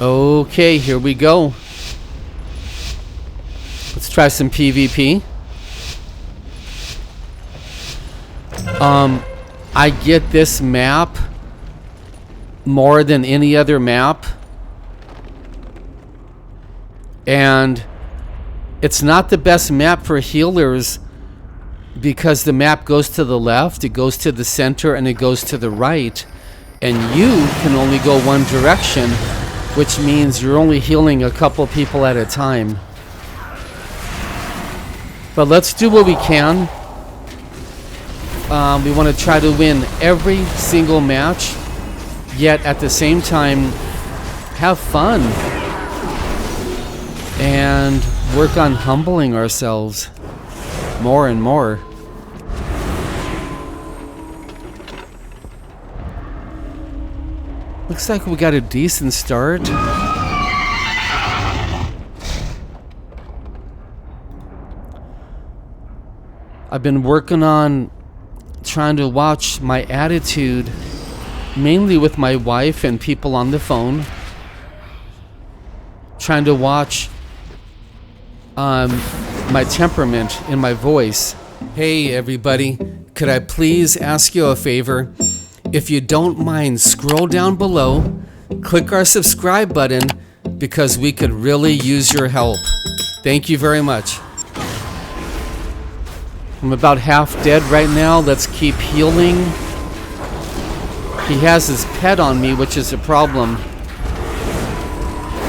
Okay, here we go. Let's try some PvP. I get this map more than any other map. And it's not the best map for healers because the map goes to the left, it goes to the center, and it goes to the right. And you can only go one direction, which means you're only healing a couple people at a time. But let's do what we can. We want to try to win every single match, yet at the same time have fun and work on humbling ourselves more and more. Looks like we got a decent start. I've been working on trying to watch my attitude, mainly with my wife and people on the phone. Trying to watch my temperament in my voice. Hey everybody, could I please ask you a favor? If you don't mind, scroll down below, click our subscribe button, because we could really use your help. Thank you very much. I'm about half dead right now. Let's keep healing. He has his pet on me, which is a problem.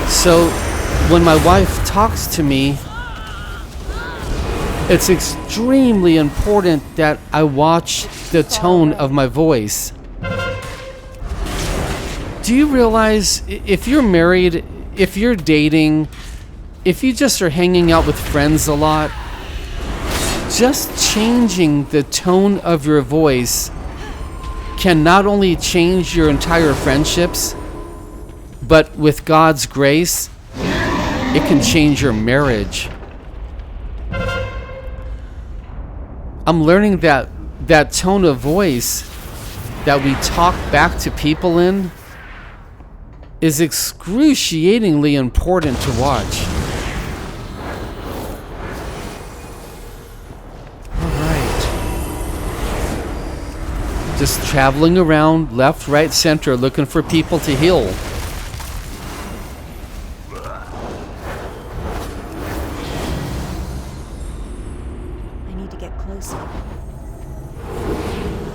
So when my wife talks to me, it's extremely important that I watch the tone of my voice. Do you realize if you're married, if you're dating, if you just are hanging out with friends a lot, just changing the tone of your voice can not only change your entire friendships, but with God's grace, it can change your marriage. I'm learning that that tone of voice that we talk back to people in is excruciatingly important to watch. Just traveling around left, right, center, looking for people to heal. I need to get closer.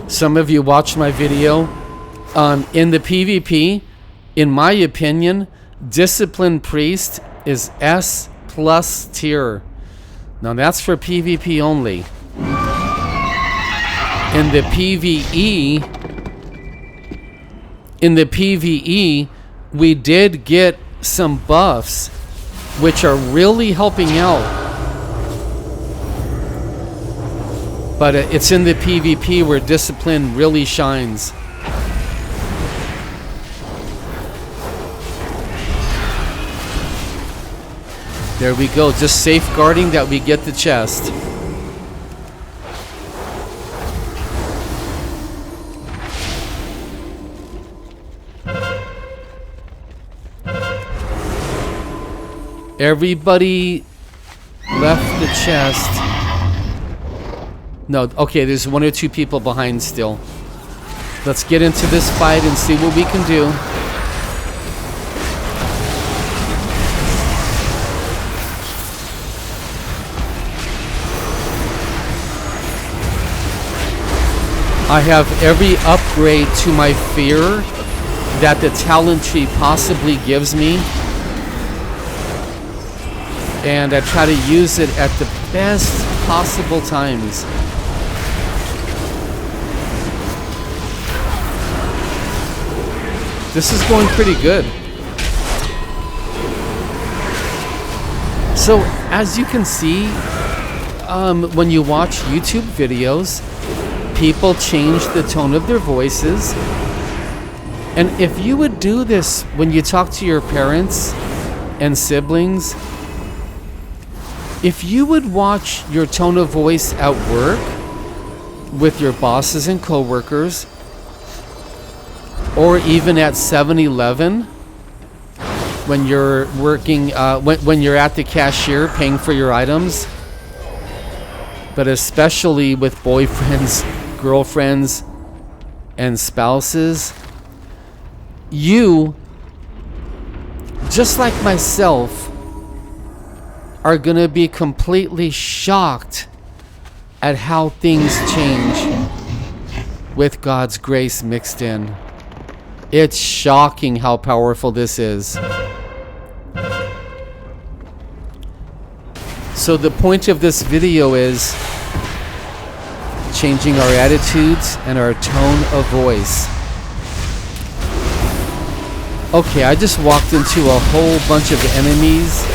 Some of you watched my video. In the PvP, in my opinion, Disciplined Priest is S+ tier. Now that's for PvP only. In the PvE, we did get some buffs, which are really helping out. But it's in the PvP where discipline really shines. There we go, just safeguarding that we get the chest. Everybody left the chest. No, okay, there's one or two people behind still. Let's get into this fight and see what we can do. I have every upgrade to my fear that the talent tree possibly gives me. And I try to use it at the best possible times. This is going pretty good. So, as you can see, when you watch YouTube videos, people change the tone of their voices. And if you would do this when you talk to your parents and siblings, if you would watch your tone of voice at work with your bosses and coworkers, or even at 7-Eleven, when you're working, when you're at the cashier paying for your items. But especially with boyfriends, girlfriends, and spouses, you, just like myself, are going to be completely shocked at how things change with God's grace mixed in. It's shocking how powerful this is. So the point of this video is changing our attitudes and our tone of voice. Okay, I just walked into a whole bunch of enemies.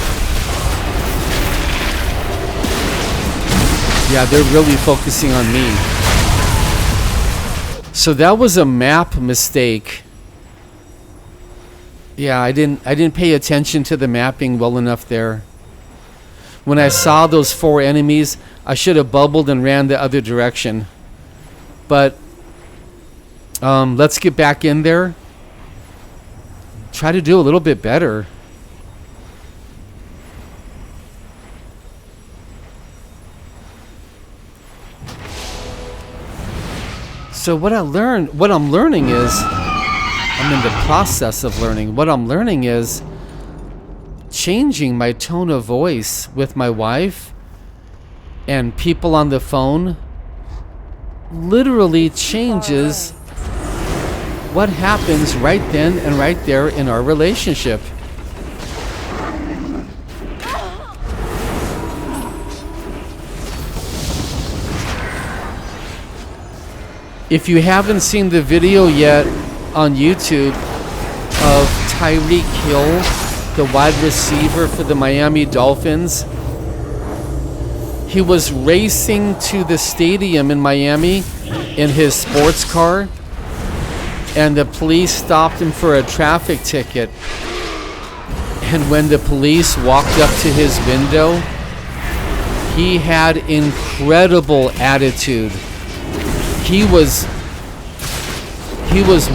Yeah, they're really focusing on me. So that was a map mistake. Yeah, I didn't pay attention to the mapping well enough there. When I saw those 4 enemies, I should have bubbled and ran the other direction. But let's get back in there. Try to do a little bit better. So what I'm learning is, I'm in the process of learning. What I'm learning is changing my tone of voice with my wife and people on the phone literally changes what happens right then and right there in our relationship. If you haven't seen the video yet on YouTube of Tyreek Hill, the wide receiver for the Miami Dolphins, he was racing to the stadium in Miami in his sports car, and the police stopped him for a traffic ticket. And when the police walked up to his window, he had incredible attitude. He was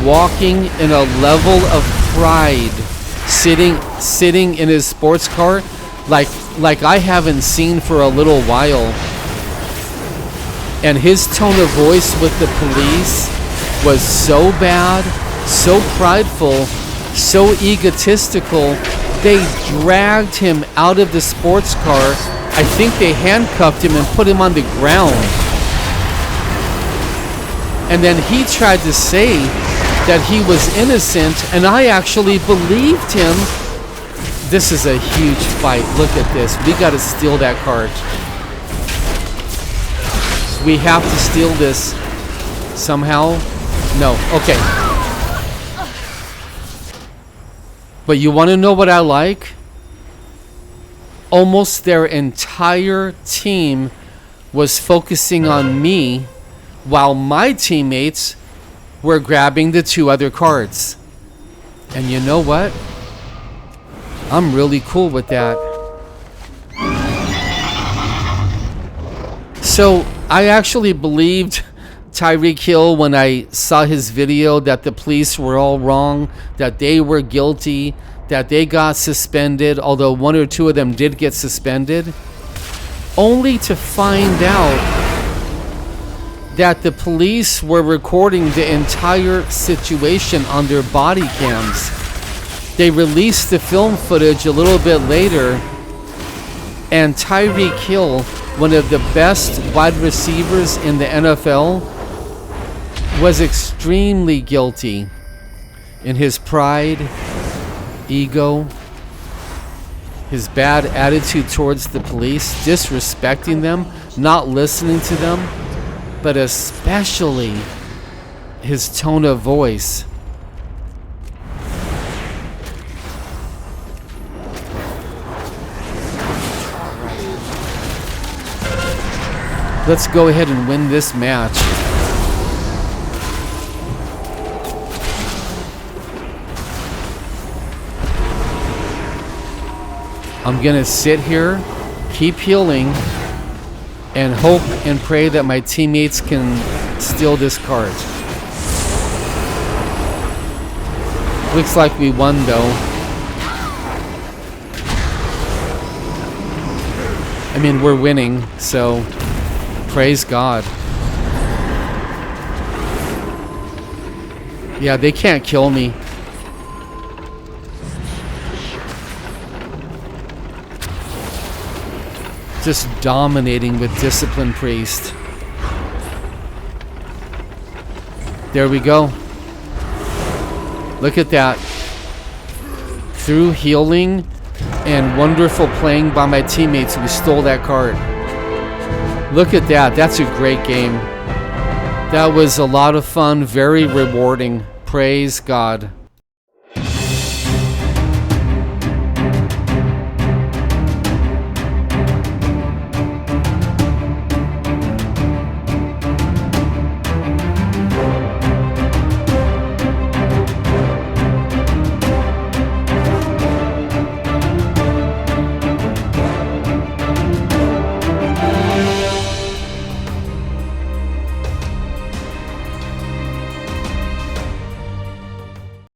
walking in a level of pride, sitting in his sports car like I haven't seen for a little while. And his tone of voice with the police was so bad, so prideful, so egotistical. They dragged him out of the sports car. I think they handcuffed him and put him on the ground. And then he tried to say that he was innocent, and I actually believed him. This is a huge fight. Look at this. We got to steal that cart. We have to steal this somehow. No. Okay. But you want to know what I like? Almost their entire team was focusing on me, while my teammates were grabbing the 2 other cards. And you know what? I'm really cool with that. So I actually believed Tyreek Hill when I saw his video that the police were all wrong, that they were guilty, that they got suspended, although 1 or 2 of them did get suspended, only to find out that the police were recording the entire situation on their body cams. They released the film footage a little bit later, and Tyreek Hill, one of the best wide receivers in the NFL, was extremely guilty in his pride, ego, his bad attitude towards the police, disrespecting them, not listening to them, but especially his tone of voice. Let's go ahead and win this match. I'm gonna sit here, keep healing, and hope and pray that my teammates can steal this card. Looks like we won though. I mean, we're winning, so praise God. Yeah, they can't kill me. Just dominating with Discipline Priest. There we go. Look at that. Through healing and wonderful playing by my teammates, we stole that card. Look at that. That's a great game. That was a lot of fun, very rewarding. Praise God.